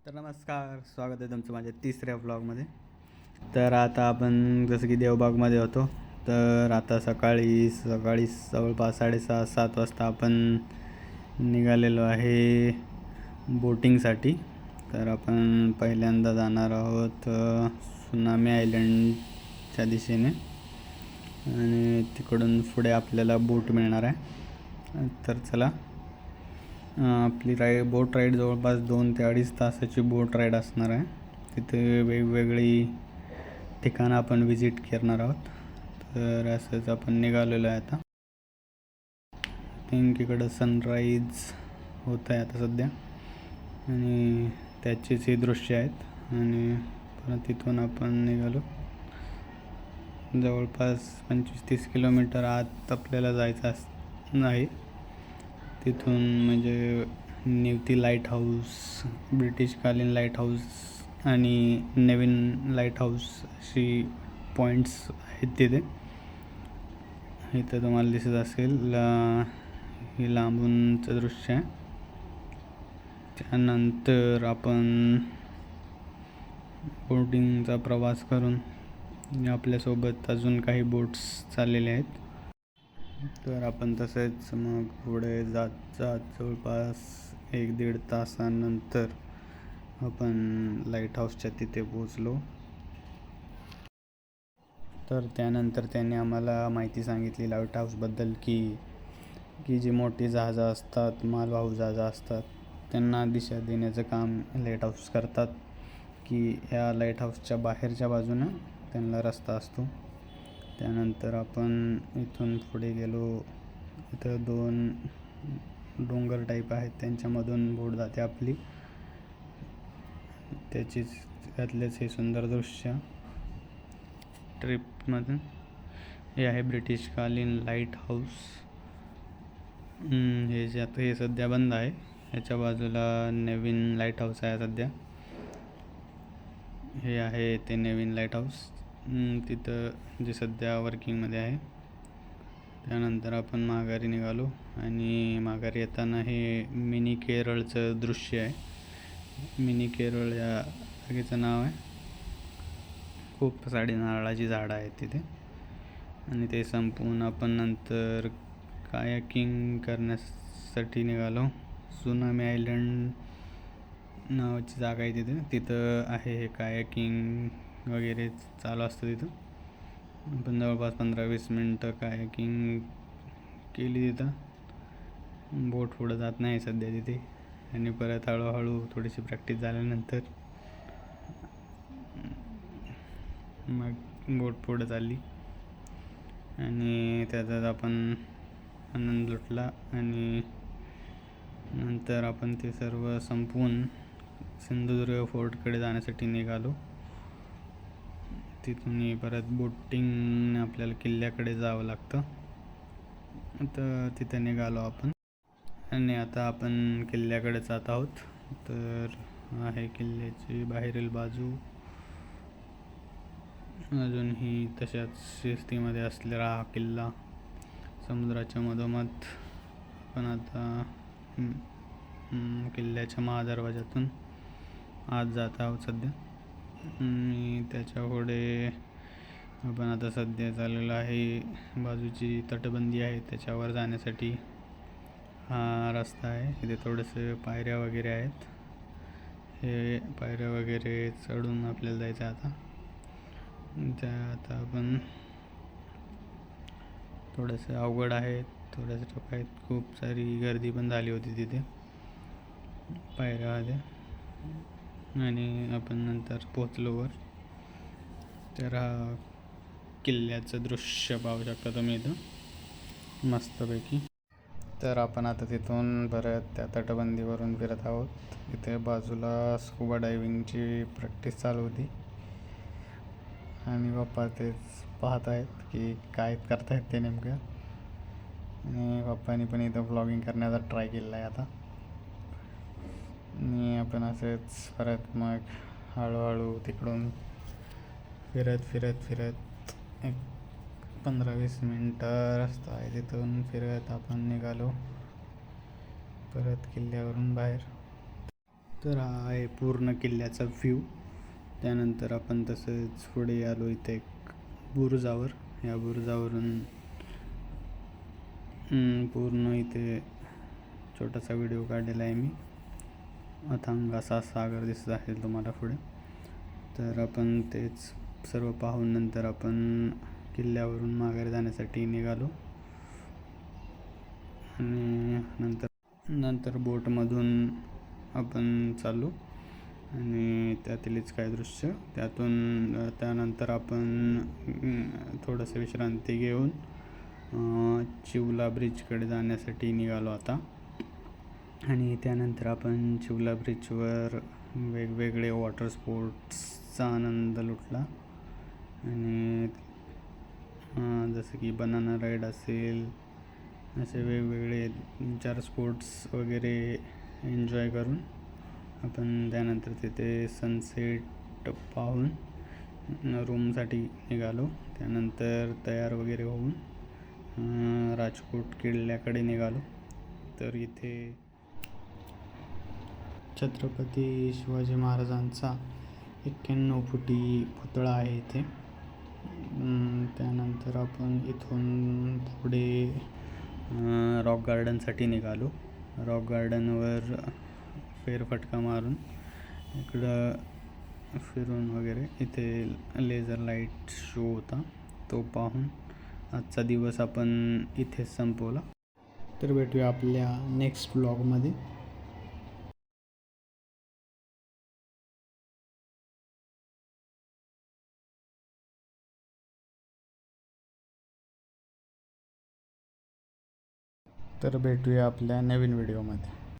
तर नमस्कार, स्वागत आहे तुमचं माझ्या तिसऱ्या व्लॉगमध्ये. तर आता आपण जसं की देवबागमध्ये होतो. तर आता सकाळी सकाळी जवळपास 6:30-7 वाजता आपण निघालेलो आहे बोटिंगसाठी. तर आपण पहिल्यांदा जाणार आहोत सुनामी आयलंडच्या दिशेने आणि तिकडून पुढे आपल्याला बोट मिळणार आहे. तर चला, आपली बोट राईड जवळपास 2 ते 2.5 तासाची बोट राईड असणार आहे. तिथे वेगवेगळी ठिकाणं आपण विजिट करणार आहोत. तर असंच आपण निघालेलो आहे आता. थिंक इकडं सनराईज होत आहे आता सध्या आणि त्याचेच हे दृश्य आहेत. आणि परत तिथून आपण निघालो. जवळपास 25-30 किलोमीटर आत आपल्याला जायचं आहे. तिथून म्हणजे निवती लाईट हाऊस, ब्रिटिशकालीन लाईट हाऊस आणि नवीन लाईट हाऊस अशी पॉईंट्स आहेत तिथे. इथं तुम्हाला दिसत असेल हे लांबूनचं दृश्य आहे. त्यानंतर आपण बोटिंगचा प्रवास करून आपल्यासोबत अजून काही बोट्स चाललेले आहेत. तर आपण तसेच मग पुढे जात जात जवळपास 1-1.5 तासानंतर आपण लाईट हाऊसच्या तिथे पोचलो. तर त्यानंतर त्यांनी आम्हाला माहिती सांगितली लाईट हाऊसबद्दल की जी मोठी जहाजं असतात, मालवाहू जहाजं असतात, त्यांना दिशा देण्याचं काम लाईट हाऊस करतात. की ह्या लाईट हाऊसच्या बाहेरच्या बाजूनं त्यांना रस्ता असतो. त्यानंतर आपण इथून पुढे गेलो. इथं 2 डोंगर टाईप आहेत, त्यांच्यामधून बोट जाते आपली. त्यातलेच हे सुंदर दृश्य ट्रिपमधून हे आहे ब्रिटिशकालीन लाईट हाऊस. हे सध्या बंद आहे. ह्याच्या बाजूला नवीन लाईट हाऊस आहे सध्या. हे आहे ते नवीन लाईट हाऊस तिथं जे सध्या वर्किंगमध्ये आहे. त्यानंतर आपण माघारी निघालो आणि माघारी येताना हे मिनी केरळचं दृश्य आहे. मिनी केरळ या जागेचं नाव आहे. खूप सारी नारळाची झाडं आहेत तिथे. आणि ते संपवून आपण नंतर कायाकिंग करण्यासाठी निघालो. सुनामी आयलंड नावाची जागा आहे तिथं आहे हे कायाकिंग वगैरे चालू असतं तिथं. आपण जवळपास 15-20 मिनटं कायाकिंग केली तिथं. बोट पुढं जात नाही सध्या तिथे. आणि परत हळूहळू थोडीशी प्रॅक्टिस झाल्यानंतर मग बोट पुढं चालली आणि त्याचाच आपण आनंद लुटला. आणि नंतर आपण ते सर्व संपवून सिंधुदुर्ग फोर्टकडे जाण्यासाठी निघालो. तिथून परत बोटिंग आपल्याला किल्ल्याकडे जावं लागतं. तर तिथे निघालो आपण आणि आता आपण किल्ल्याकडे जात आहोत. तर आहे किल्ल्याची बाहेरील बाजू. अजूनही तशाच शिस्तीमध्ये असलेला हा किल्ला समुद्राच्या मधोमध. आपण आता किल्ल्याच्या महादरवाजातून आत जात आहोत सध्या. आणि त्याच्या पुढे आपण आता सध्या चाललेलो आहे. बाजूची तटबंदी आहे त्याच्यावर जाण्यासाठी हा रस्ता आहे. इथे थोडेसे पायऱ्या वगैरे आहेत. हे पायऱ्या वगैरे चढून आपल्याला जायचं आता. आता आपण थोडंसं अवघड आहे, थोड्याशा टोक आहेत. खूप सारी गर्दी पण झाली होती तिथे पायऱ्यामध्ये. आणि आपण नंतर पोचलो वर. तर हा किल्ल्याचं दृश्य पाहू शकता तुम्ही इथं मस्तपैकी. तर आपण आता तिथून परत त्या तटबंदीवरून फिरत आहोत. इथे बाजूला स्कुबा डायव्हिंगची प्रॅक्टिस चालू होती आणि पप्पा तेच पाहत आहेत की काय करतायत ते नेमकं. आणि पप्पानी पण इथं व्लॉगिंग करण्याचा ट्राय केलेला आहे आता. आणि आपण असेच परत मग हळूहळू तिकडून फिरत एक 15-20 मिनटं रस्ता आहे. तिथून फिरत आपण निघालो परत किल्ल्यावरून बाहेर. तर हा आहे पूर्ण किल्ल्याचा व्ह्यू. त्यानंतर आपण तसंच पुढे आलो इथे एक बुरुजावर. या बुरुजावरून पूर्ण इथे छोटासा व्हिडिओ काढलेला आहे मी. अथांग असा सागर दिसत असेल तुम्हाला पुढे. तर आपण तेच सर्व पाहून नंतर आपण किल्ल्यावरून माघारी जाण्यासाठी निघालो. आणि नंतर बोटमधून आपण चालू आणि त्यातीलच काय दृश्य त्यानंतर आपण थोडंसं विश्रांती घेऊन चिवला ब्रिजकडे जाण्यासाठी निघालो आता. आणि त्यानंतर आपण चिवला ब्रिजवर वेगवेगळे वॉटर स्पोर्ट्सचा आनंद लुटला. आणि जसं की बनाना राईड असेल, असे वेगवेगळे 3-4 स्पोर्ट्स वगैरे एन्जॉय करून आपण त्यानंतर तिथे सनसेट पाहून रूमसाठी निघालो. त्यानंतर तयार वगैरे होऊन राजकोट किल्ल्याकडे निघालो. तर इथे छत्रपती शिवाजी महाराजांचा 91 फुटी पुतळा आहे इथे. त्यानंतर आपण इथून पुढे रॉक गार्डनसाठी निघालो. रॉक गार्डनवर फेरफटका मारून इकडं फिरून वगैरे इथे लेझर लाईट शो होता, तो पाहून आजचा दिवस आपण इथेच संपवला. तर भेटूया आपल्या नेक्स्ट ब्लॉगमध्ये. तर भेटूया आपल्या नवीन व्हिडिओमध्ये.